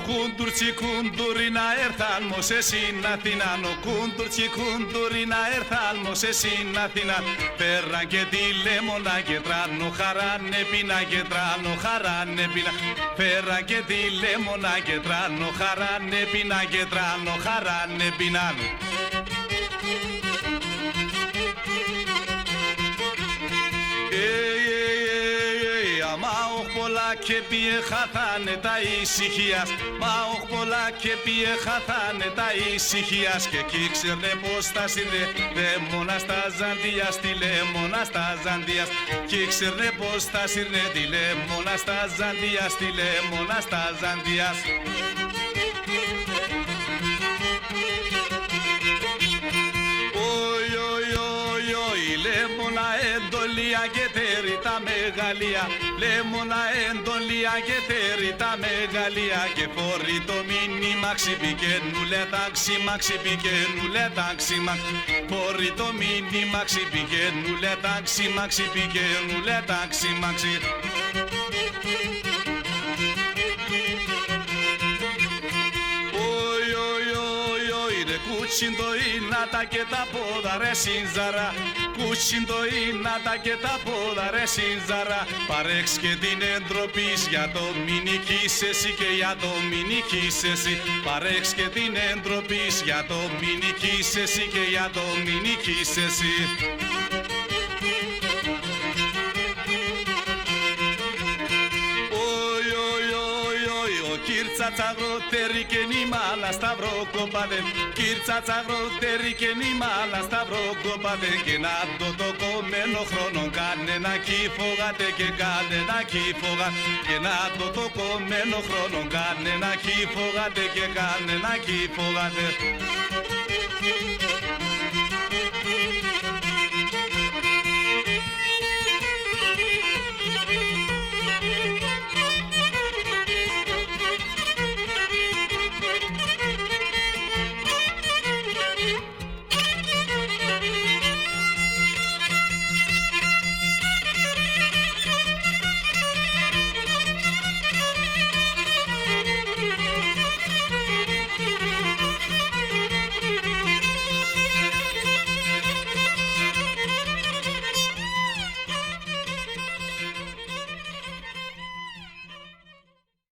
κούντουρτσι κούντουρι να έρθαν μος εσύν Αθηνάν. Ο κούντουρτσι κούντουρι να έρθαν μος εσύν Αθηνάν. Πέραν και τη λέμονα και τράνο χαράνε πίνα και τράνο χαράνε πίνα. Πέραν και τη λέμονα και τράνο χαράνε πίνα και τράνο χαράνε πίνα. Μα όχι πολλά και πιε χαθάνε τα ησυχίας. Μα όχι πολλά και πιε χαθάνε τα ησυχίας. Και εκεί ξέρνε πως τα σύρνε δαίμονα στα Ζαντίας. Τη λέμονα στα Ζαντίας. Κι ξέρνε πως τα σύρνε τη λέμονα στα Ζαντίας. Τη λέμονα στα Ζαντίας. Λέμονα εντολία και τέρι τα μεγαλεία. Λέμονα εντολία και τέρι τα μεγαλεία. Και φορεί το μήνυμα ξυπηκένουλε τα ξύμα ξυπηκένουλε τα ξύμα. Φορεί το μήνυμα ξυπηκένουλε τα ξύμα ξυπηκένουλε τα ξύμα. Κουτσίντο ίνατα και τα πόδα ρε συνζαρά. Κουτσίντο ίνατα και τα πόδα ρε συνζαρά. Παρέξ και την εντροπής για το μην νικήσεις και για το μην νικήσεις. Παρέξ και την εντροπής για το μην νικήσεις και για το μην νικήσεις. Κύρτσα τσαγρότερη και νημάλα σταυρό κοπάδε. Κύρτσα τσαγρότερη και νημάλα σταυρό κοπάδε. Και να το κομμένο χρόνο κάνε να κύφογατε και κάνε να κύφογα. Και να το κομμένο χρόνο κάνε να κύφογατε και κάνε να κύφογατε.